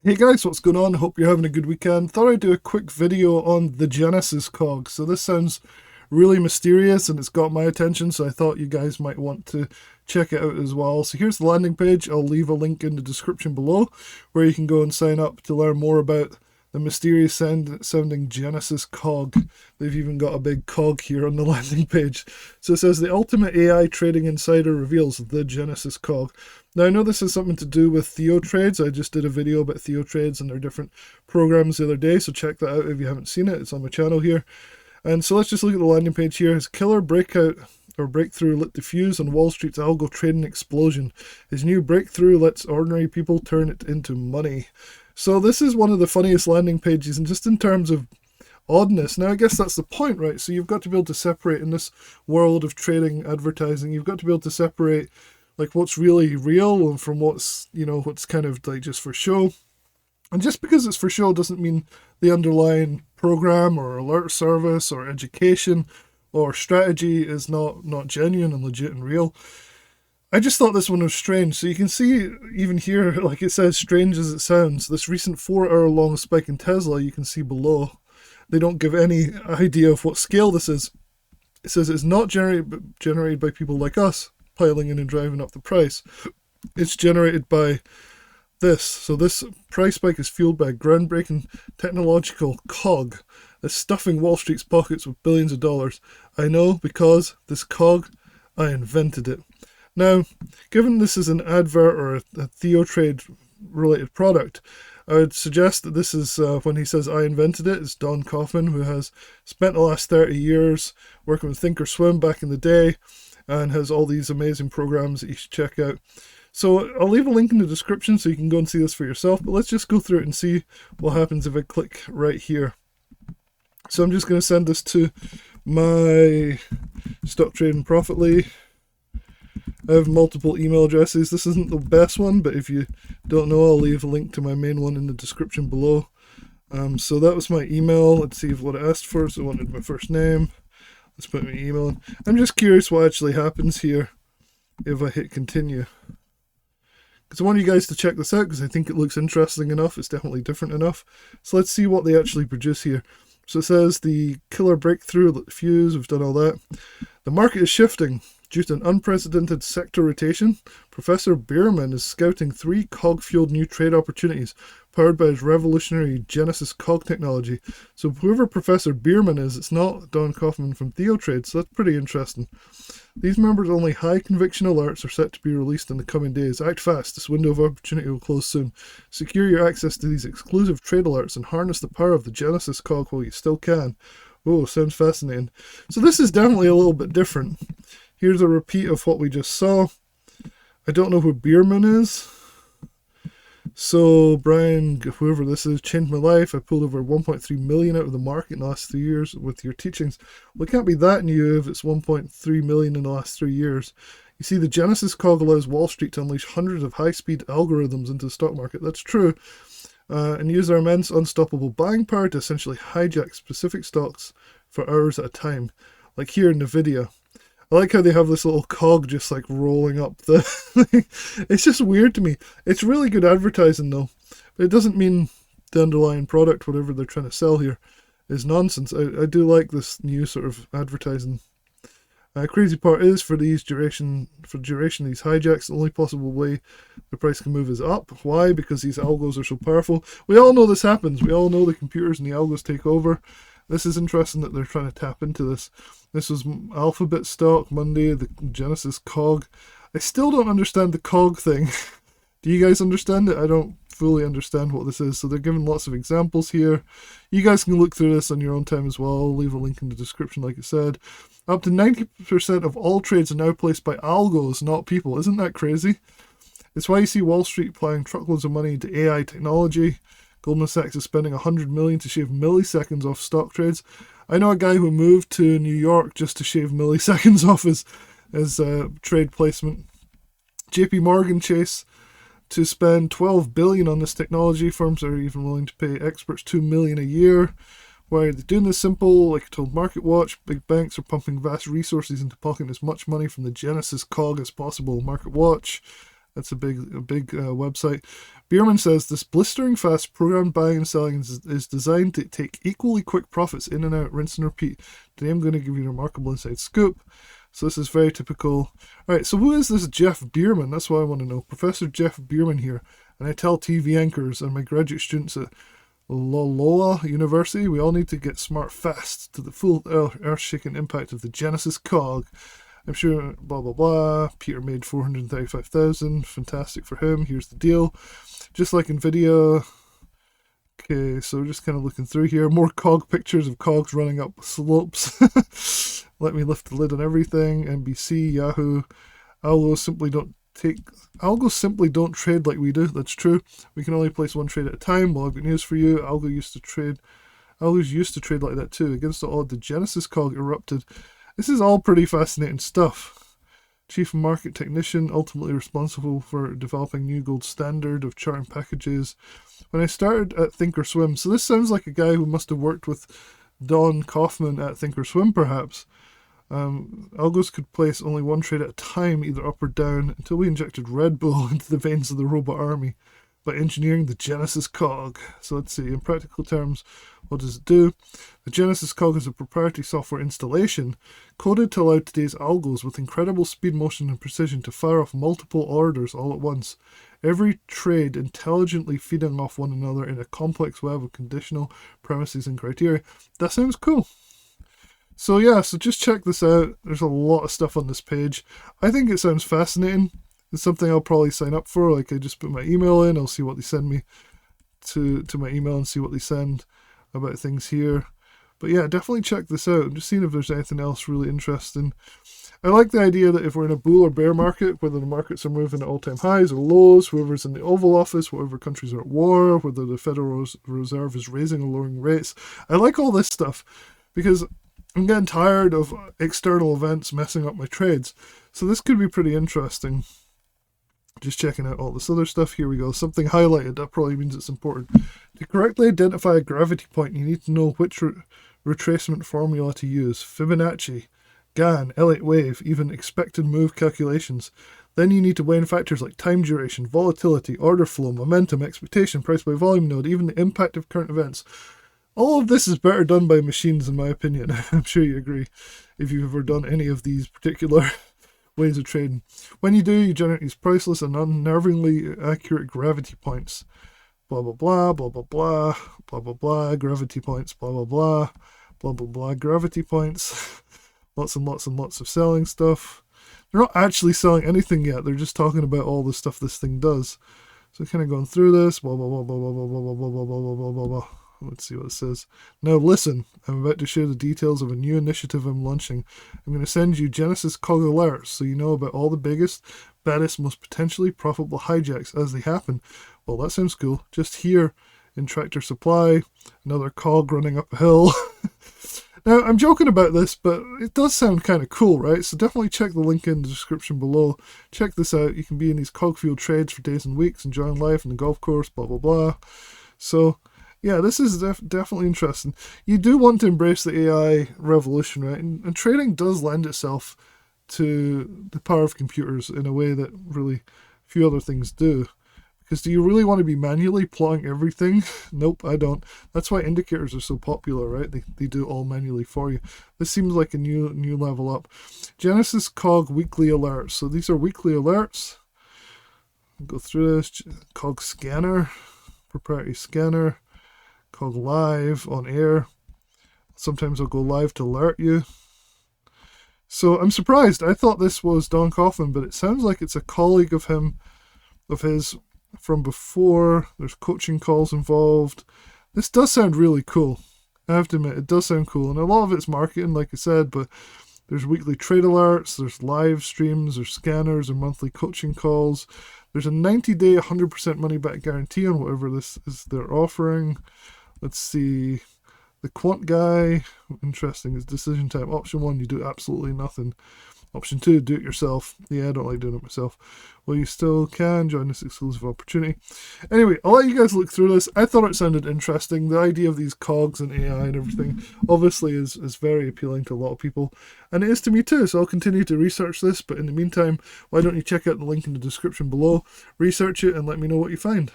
Hey guys, what's going on? Hope you're having a good weekend. Thought I'd do a quick video on the Genesis Cog. So this sounds really mysterious and it's got my attention, so I thought you guys might want to check it out as well. So here's the landing page. I'll leave a link in the description below where you can go and sign up to learn more about the mysterious sounding Genesis Cog. They've even got a big cog here on the landing page. So it says the ultimate AI trading insider reveals the Genesis Cog. Now I know this has something to do with Theo Trades. I just did a video about Theo Trades and their different programs the other day, so check that out if you haven't seen it. It's on my channel here. And so let's just look at the landing page here. His killer breakout or breakthrough lit the fuse on Wall Street's algo trading explosion. His new breakthrough lets ordinary people turn it into money. So this is one of the funniest landing pages, and just in terms of oddness. Now I guess that's the point, right? So you've got to be able to separate in this world of trading advertising. You've got to be able to separate like what's really real and from what's, what's kind of like just for show. And just because it's for show doesn't mean the underlying program or alert service or education or strategy is not genuine and legit and real. I just thought this one was strange. So you can see even here, like it says, strange as it sounds, this recent 4-hour long spike in Tesla, you can see below. They don't give any idea of what scale this is. It says it's not generated by people like us, piling in and driving up the price. It's generated by this. So this price spike is fueled by a groundbreaking technological cog that's stuffing Wall Street's pockets with billions of dollars. I know because this cog, I invented it. Now, given this is an advert or a TheoTrade related product, I would suggest that this is, when he says I invented it, it's Don Kaufman, who has spent the last 30 years working with Thinkorswim back in the day and has all these amazing programs that you should check out. So I'll leave a link in the description so you can go and see this for yourself, but let's just go through it and see what happens if I click right here. So I'm just going to send this to my Stock Trading Profitly. I have multiple email addresses. This isn't the best one, but if you don't know, I'll leave a link to my main one in the description below. So that was my email. Let's see what it asked for. So I wanted my first name. Let's put my email in. I'm just curious what actually happens here if I hit continue. Because I want you guys to check this out because I think it looks interesting enough. It's definitely different enough. So let's see what they actually produce here. So it says the killer breakthrough, lit the fuse, we've done all that. The market is shifting. Due to an unprecedented sector rotation, Professor Bierman is scouting 3 cog-fueled new trade opportunities powered by his revolutionary Genesis Cog technology. So whoever Professor Bierman is, it's not Don Kaufman from TheoTrade, so that's pretty interesting. These members-only high-conviction alerts are set to be released in the coming days. Act fast, this window of opportunity will close soon. Secure your access to these exclusive trade alerts and harness the power of the Genesis Cog while you still can. Oh, sounds fascinating. So this is definitely a little bit different. Here's a repeat of what we just saw. I don't know who Bierman is. So Brian, whoever this is, changed my life. I pulled over 1.3 million out of the market in the last 3 years with your teachings. Well, it can't be that new if it's 1.3 million in the last 3 years. You see, the Genesis Cog allows Wall Street to unleash hundreds of high-speed algorithms into the stock market. That's true. And use their immense unstoppable buying power to essentially hijack specific stocks for hours at a time. Like here in NVIDIA. I like how they have this little cog just like rolling up the thing. It's just weird to me. It's really good advertising though. But it doesn't mean the underlying product, whatever they're trying to sell here, is nonsense. I do like this new sort of advertising. Crazy part is for duration, these hijacks, the only possible way the price can move is up. Why? Because these algos are so powerful. We all know this happens. We all know the computers and the algos take over. This is interesting that they're trying to tap into this. This was Alphabet stock Monday, the Genesis Cog. I still don't understand the cog thing. Do you guys understand it? I don't fully understand what this is. So they're giving lots of examples here. You guys can look through this on your own time as well. I'll leave a link in the description like I said. Up to 90% of all trades are now placed by algos, not people. Isn't that crazy? It's why you see Wall Street applying truckloads of money to AI technology. Goldman Sachs is spending $100 million to shave milliseconds off stock trades. I know a guy who moved to New York just to shave milliseconds off his trade placement. JP Morgan Chase to spend $12 billion on this technology. Firms are even willing to pay experts $2 million a year. Why are they doing this? Simple, like I told MarketWatch, big banks are pumping vast resources into pocketing as much money from the Genesis Cog as possible. MarketWatch. That's a big website. Bierman says this blistering fast programmed buying and selling is designed to take equally quick profits in and out, rinse and repeat. Today I'm going to give you a remarkable inside scoop. So this is very typical. All right, so who is this Jeff Bierman? That's what I want to know. Professor Jeff Bierman here. And I tell TV anchors and my graduate students at Loyola University, we all need to get smart fast to the full earth-shaking impact of the Genesis Cog. I'm sure, blah, blah, blah. Peter made 435,000. Fantastic for him. Here's the deal. Just like NVIDIA. Okay, so we're just kind of looking through here. More cog pictures of cogs running up slopes. Let me lift the lid on everything. NBC, Yahoo. Algos simply don't trade like we do. That's true. We can only place one trade at a time. Well, I've got news for you. Algos used to trade like that too. Against the odd, the Genesis Cog erupted. This is all pretty fascinating stuff. Chief market technician, ultimately responsible for developing new gold standard of charting packages. When I started at Thinkorswim, so this sounds like a guy who must have worked with Don Kaufman at Thinkorswim, perhaps. Algos could place only one trade at a time, either up or down, until we injected Red Bull into the veins of the robot army by engineering the Genesis Cog. So let's see, in practical terms, what does it do? The Genesis Cog is a proprietary software installation coded to allow today's algos with incredible speed, motion, and precision to fire off multiple orders all at once. Every trade intelligently feeding off one another in a complex web of conditional premises and criteria. That sounds cool. So yeah, so just check this out. There's a lot of stuff on this page. I think it sounds fascinating. It's something I'll probably sign up for. Like, I just put my email in, I'll see what they send me to my email and see what they send about things here. But yeah, definitely check this out. I'm just seeing if there's anything else really interesting. I like the idea that if we're in a bull or bear market, whether the markets are moving at all-time highs or lows, whoever's in the Oval Office, whatever countries are at war, whether the Federal Reserve is raising or lowering rates. I like all this stuff because I'm getting tired of external events messing up my trades. So this could be pretty interesting. Just checking out all this other stuff. Here we go. Something highlighted. That probably means it's important. To correctly identify a gravity point, you need to know which retracement formula to use. Fibonacci, Gann, Elliott wave, even expected move calculations. Then you need to weigh in factors like time duration, volatility, order flow, momentum, expectation, price by volume node, even the impact of current events. All of this is better done by machines, in my opinion. I'm sure you agree if you've ever done any of these particular ways of trading. When you do, you generate these priceless and unnervingly accurate gravity points. Blah, blah, blah, blah, blah, blah, blah, blah, blah, gravity points, blah, blah, blah, blah, blah, blah, gravity points. Lots and lots and lots of selling stuff. They're not actually selling anything yet. They're just talking about all the stuff this thing does. So kind of going through this, blah, blah, blah, blah, blah, blah, blah, blah, blah, blah, blah, blah, blah, blah. Let's see what it says. Now listen, I'm about to share the details of a new initiative I'm launching. I'm going to send you Genesis Cog alerts so you know about all the biggest, baddest, most potentially profitable hijacks as they happen. Well, that sounds cool. Just here in Tractor Supply, another cog running up a hill. Now, I'm joking about this, but it does sound kind of cool, right? So definitely check the link in the description below. Check this out. You can be in these cogfield trades for days and weeks, enjoying life on the golf course, blah, blah, blah. So yeah, this is definitely interesting. You do want to embrace the AI revolution, right? And trading does lend itself to the power of computers in a way that really few other things do. Because do you really want to be manually plotting everything? Nope, I don't. That's why indicators are so popular, right? They do it all manually for you. This seems like a new level up. Genesis Cog weekly alerts. So these are weekly alerts. I'll go through this. Cog scanner, proprietary scanner. Cog live on air. Sometimes I'll go live to alert you. So I'm surprised. I thought this was Don Kaufman, but it sounds like it's a colleague of his from before. There's coaching calls involved. This does sound really cool. I have to admit, it does sound cool. And a lot of it's marketing, like I said, but there's weekly trade alerts, there's live streams, there's scanners, or monthly coaching calls. There's a 90-day, 100% money-back guarantee on whatever this is they're offering. Let's see. The quant guy, interesting, is decision time. Option 1, you do absolutely nothing. Option 2, do it yourself. Yeah, I don't like doing it myself. Well, you still can join this exclusive opportunity. Anyway, I'll let you guys look through this. I thought it sounded interesting. The idea of these cogs and AI and everything obviously is very appealing to a lot of people. And it is to me too, so I'll continue to research this. But in the meantime, why don't you check out the link in the description below, research it, and let me know what you find.